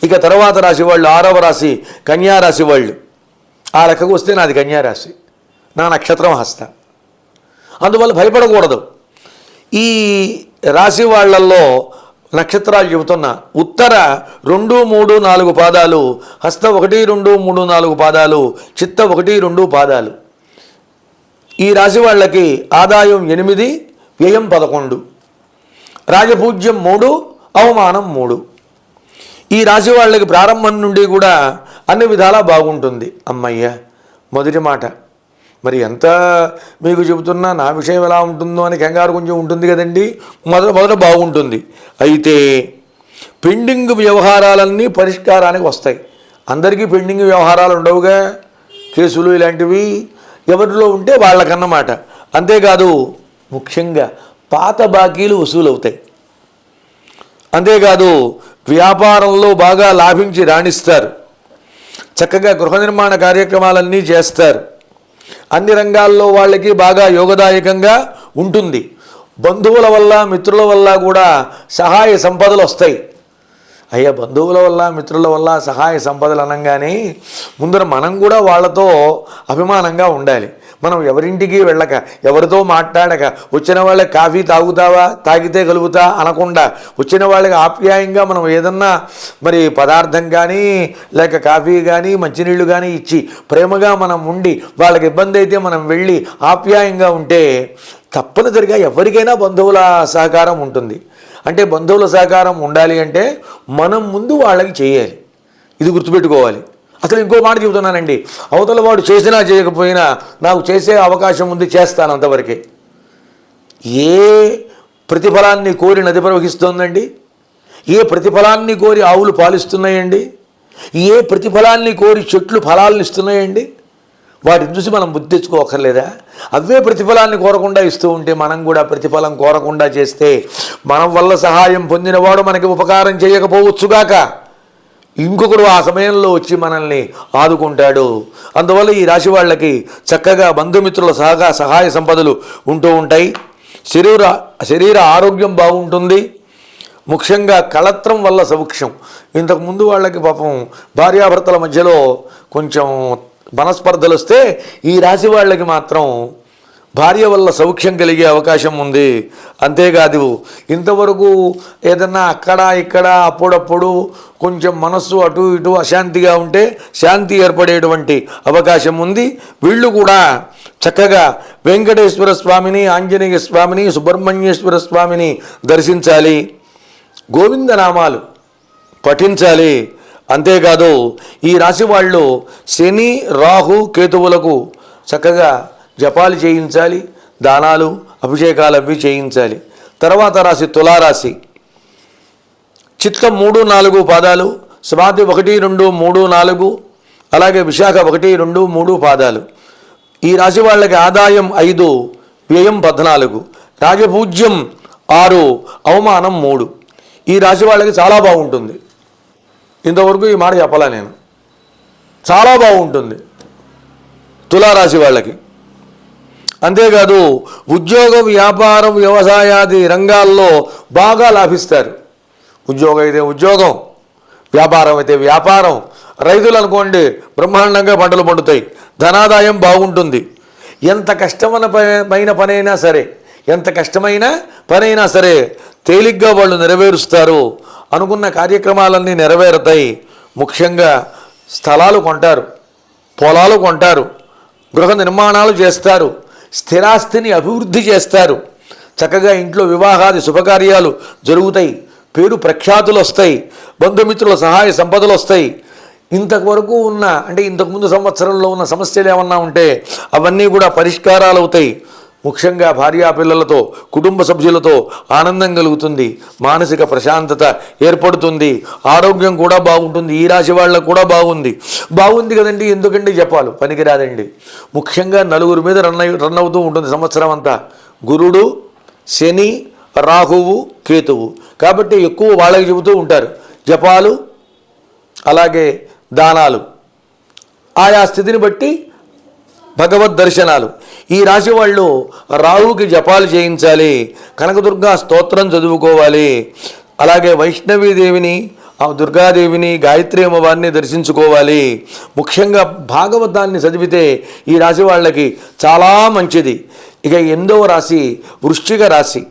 ఇక తర్వాత రాశి వాళ్ళు 6వ రాశి కన్యారాశి వాళ్ళు. ఆ లెక్కకు వస్తే నాది కన్యారాశి, నా నక్షత్రం హస్త. అందువల్ల భయపడకూడదు. ఈ రాశి వాళ్ళల్లో నక్షత్రాలు చెబుతున్నా: ఉత్తర 2, 3, 4 పాదాలు, హస్త 1, 2, 3, 4 పాదాలు, చిత్త 1, 2 పాదాలు. ఈ రాశి వాళ్ళకి ఆదాయం 8, వ్యయం 11, రాజపూజ్యం 3, అవమానం 3. ఈ రాశి వాళ్ళకి ప్రారంభం నుండి కూడా అన్ని విధాలా బాగుంటుంది. అమ్మయ్య, మొదటి మాట. మరి ఎంత మీకు చెబుతున్నా నా విషయం ఎలా ఉంటుందో అని కంగారు కొంచెం ఉంటుంది కదండి. మొదట బాగుంటుంది. అయితే పెండింగ్ వ్యవహారాలన్నీ పరిష్కారానికి వస్తాయి. అందరికీ పెండింగ్ వ్యవహారాలు ఉండవుగా, కేసులు ఇలాంటివి ఎవరిలో ఉంటే వాళ్ళకన్నమాట. అంతేకాదు ముఖ్యంగా పాత బాకీలు వసూలు అవుతాయి. అంతేకాదు వ్యాపారంలో బాగా లాభించి రాణిస్తారు. చక్కగా గృహ నిర్మాణ కార్యక్రమాలన్నీ చేస్తారు. అన్ని రంగాల్లో వాళ్ళకి బాగా యోగదాయకంగా ఉంటుంది. బంధువుల వల్ల మిత్రుల వల్ల కూడా సహాయ సంపదలు వస్తాయి. అయ్యా, బంధువుల వల్ల మిత్రుల వల్ల సహాయ సంపదలు అనగానే ముందర మనం కూడా వాళ్ళతో అభిమానంగా ఉండాలి. మనం ఎవరింటికి వెళ్ళక, ఎవరితో మాట్లాడక, వచ్చిన వాళ్ళకి కాఫీ తాగుతావా, తాగితే కలుగుతా అనకుండా, వచ్చిన వాళ్ళకి ఆప్యాయంగా మనం ఏదన్నా మరి పదార్థం కానీ లేక కాఫీ కానీ మంచినీళ్ళు కానీ ఇచ్చి ప్రేమగా మనం ఉండి, వాళ్ళకి ఇబ్బంది అయితే మనం వెళ్ళి ఆప్యాయంగా ఉంటే తప్పనిసరిగా ఎవరికైనా బంధువుల సహకారం ఉంటుంది. అంటే బంధువుల సహకారం ఉండాలి అంటే మనం ముందు వాళ్ళకి చేయాలి. ఇది గుర్తుపెట్టుకోవాలి. అసలు ఇంకో మాట చెబుతున్నానండి, అవతల వాడు చేసినా చేయకపోయినా నాకు చేసే అవకాశం ఉంది, చేస్తాను అంతవరకే. ఏ ప్రతిఫలాన్ని కోరి నది ప్రవహిస్తోందండి? ఏ ప్రతిఫలాన్ని కోరి ఆవులు పాలిస్తున్నాయండి? ఏ ప్రతిఫలాన్ని కోరి చెట్లు ఫలాలను ఇస్తున్నాయండి? వాటిని చూసి మనం బుద్ధి తెచ్చుకోకర్లేదా? అవే ప్రతిఫలాన్ని కోరకుండా ఇస్తూ ఉంటే మనం కూడా ప్రతిఫలం కోరకుండా చేస్తే మనం వల్ల సహాయం పొందినవాడు మనకి ఉపకారం చేయకపోవచ్చుగాక, ఇంకొకడు ఆ సమయంలో వచ్చి మనల్ని ఆదుకుంటాడు. అందువల్ల ఈ రాశి వాళ్ళకి చక్కగా బంధుమిత్రుల సహాయ సంపదలు ఉంటూ ఉంటాయి. శరీర ఆరోగ్యం బాగుంటుంది. ముఖ్యంగా కళత్రం వల్ల సౌఖ్యం. ఇంతకుముందు వాళ్ళకి పాపం భార్యాభర్తల మధ్యలో కొంచెం మనస్పర్ధలు వస్తే ఈ రాశి వాళ్ళకి మాత్రం భార్య వల్ల సౌఖ్యం కలిగే అవకాశం ఉంది. అంతేకాదు ఇంతవరకు ఏదన్నా అక్కడ ఇక్కడ అప్పుడప్పుడు కొంచెం మనస్సు అటు ఇటు అశాంతిగా ఉంటే శాంతి ఏర్పడేటువంటి అవకాశం ఉంది. వీళ్ళు కూడా చక్కగా వెంకటేశ్వర స్వామిని, ఆంజనేయ స్వామిని, సుబ్రహ్మణ్యేశ్వర స్వామిని దర్శించాలి, గోవిందనామాలు పఠించాలి. అంతేకాదు ఈ రాశి వాళ్ళు శని, రాహు, కేతువులకు చక్కగా జపాలు చేయించాలి, దానాలు, అభిషేకాలు అవి చేయించాలి. తర్వాత రాశి తులారాశి. చిత్తం 3, 4 పాదాలు, స్వాతి 1, 2, 3, 4, అలాగే విశాఖ 1, 2, 3 పాదాలు. ఈ రాశి వాళ్ళకి ఆదాయం 5, వ్యయం 14, రాజపూజ్యం 6, అవమానం 3. ఈ రాశి వాళ్ళకి చాలా బాగుంటుంది. ఇంతవరకు ఈ మాట చెప్పాలా నేను? చాలా బాగుంటుంది తులారాశి వాళ్ళకి. అంతేకాదు ఉద్యోగ, వ్యాపారం, వ్యవసాయాది రంగాల్లో బాగా లాభిస్తారు. ఉద్యోగం అయితే ఉద్యోగం, వ్యాపారం అయితే వ్యాపారం. రైతులు అనుకోండి, బ్రహ్మాండంగా పంటలు పండుతాయి, ధనాదాయం బాగుంటుంది. ఎంత కష్టమైన పనైనా సరే, ఎంత కష్టమైన పనైనా సరే తేలిగ్గా వాళ్ళు నెరవేరుస్తారు. అనుకున్న కార్యక్రమాలన్నీ నెరవేరుతాయి. ముఖ్యంగా స్థలాలు కొంటారు, పొలాలు కొంటారు, గృహ నిర్మాణాలు చేస్తారు, స్థిరాస్తిని అభివృద్ధి చేస్తారు. చక్కగా ఇంట్లో వివాహాది శుభకార్యాలు జరుగుతాయి, పేరు ప్రఖ్యాతులు వస్తాయి, బంధుమిత్రుల సహాయ సంపదలు వస్తాయి. ఇంతవరకు ఉన్న అంటే ఇంతకుముందు సంవత్సరంలో ఉన్న సమస్యలు ఏమన్నా ఉంటే అవన్నీ కూడా పరిష్కారాలు అవుతాయి. ముఖ్యంగా భార్యాపిల్లలతో, కుటుంబ సభ్యులతో ఆనందం కలుగుతుంది, మానసిక ప్రశాంతత ఏర్పడుతుంది, ఆరోగ్యం కూడా బాగుంటుంది. ఈ రాశి వాళ్ళకు కూడా బాగుంది కదండి. ఎందుకండి చెప్పాలి, పనికిరాదండి. ముఖ్యంగా నలుగురి మీద రన్ అవుతూ ఉంటుంది సంవత్సరం అంతా. గురుడు, శని, రాహువు, కేతువు. కాబట్టి ఎక్కువ వాళ్ళకి చెబుతూ ఉంటారు జపాలు, అలాగే దానాలు, ఆయా స్థితిని బట్టి భగవద్ దర్శనాలు. ఈ రాశి వాళ్ళు రాహుకి జపాలు చేయించాలి, కనకదుర్గా స్తోత్రం చదువుకోవాలి, అలాగే వైష్ణవీదేవిని, ఆ దుర్గాదేవిని, గాయత్రి అమ్మవారిని దర్శించుకోవాలి. ముఖ్యంగా భాగవతాన్ని చదివితే ఈ రాశి వాళ్ళకి చాలా మంచిది. ఇక 8వ రాశి వృశ్చిక రాశి.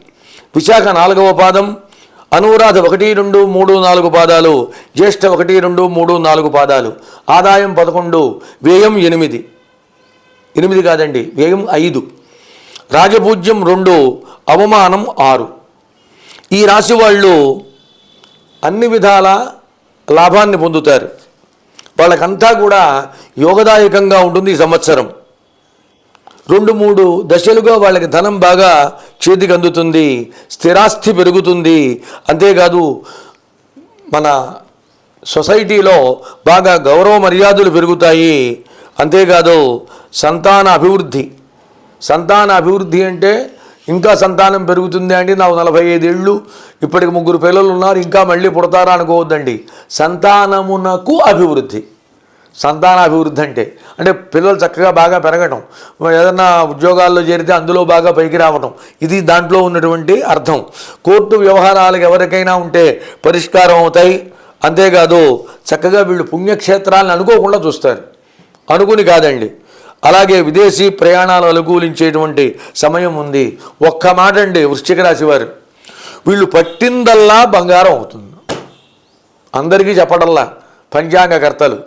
విశాఖ 4వ పాదం, అనురాధ 1, 2, 3, 4 పాదాలు, జ్యేష్ఠ 1, 2, 3, 4 పాదాలు, ఆదాయం 11, వ్యయం 8. 8 కాదండి, వ్యయం 5, రాజపూజ్యం 2, అవమానం 6. ఈ రాశి వాళ్ళు అన్ని విధాల లాభాన్ని పొందుతారు. వాళ్ళకంతా కూడా యోగదాయకంగా ఉంటుంది ఈ సంవత్సరం. 2-3 దశలుగా వాళ్ళకి ధనం బాగా చేతికి అందుతుంది, స్థిరాస్తి పెరుగుతుంది. అంతేకాదు మన సొసైటీలో బాగా గౌరవ మర్యాదలు పెరుగుతాయి. అంతేకాదు సంతాన అభివృద్ధి అంటే ఇంకా సంతానం పెరుగుతుంది అండి. నాకు 45 ఏళ్ళు, ఇప్పటికి 3 పిల్లలు ఉన్నారు, ఇంకా మళ్ళీ పుడతారా అనుకోవద్దండి. సంతానమునకు అభివృద్ధి. సంతాన అభివృద్ధి అంటే పిల్లలు చక్కగా బాగా పెరగటం, ఏదన్నా ఉద్యోగాల్లో చేరితే అందులో బాగా పైకి రావటం, ఇది దాంట్లో ఉన్నటువంటి అర్థం. కోర్టు వ్యవహారాలకు ఎవరికైనా ఉంటే పరిష్కారం అవుతాయి. అంతేకాదు చక్కగా వీళ్ళు పుణ్యక్షేత్రాలను అనుకోకుండా చూస్తారు, అనుకుని కాదండి. అలాగే విదేశీ ప్రయాణాలు అనుకూలించేటువంటి సమయం ఉంది. ఒక్క మాట అండి, వృశ్చిక రాశి వారు వీళ్ళు పట్టిందల్లా బంగారం అవుతుంది. అందరికీ చెప్పడంలా పంచాంగకర్తలు.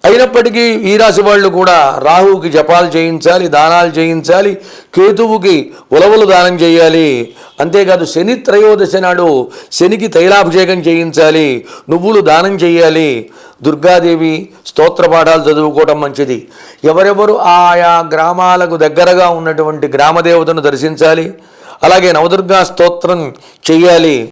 అయినప్పటికీ ఈ రాశి వాళ్ళు కూడా రాహువుకి జపాలు చేయించాలి, దానాలు చేయించాలి, కేతువుకి ఉలవలు దానం చేయాలి. అంతేకాదు శని త్రయోదశి నాడు శనికి తైలాభిషేకం చేయించాలి, నువ్వులు దానం చేయాలి. దుర్గాదేవి స్తోత్ర పాఠాలు చదువుకోవడం మంచిది. ఎవరెవరు ఆయా గ్రామాలకు దగ్గరగా ఉన్నటువంటి గ్రామదేవతను దర్శించాలి. అలాగే నవదుర్గా స్తోత్రం చెయ్యాలి.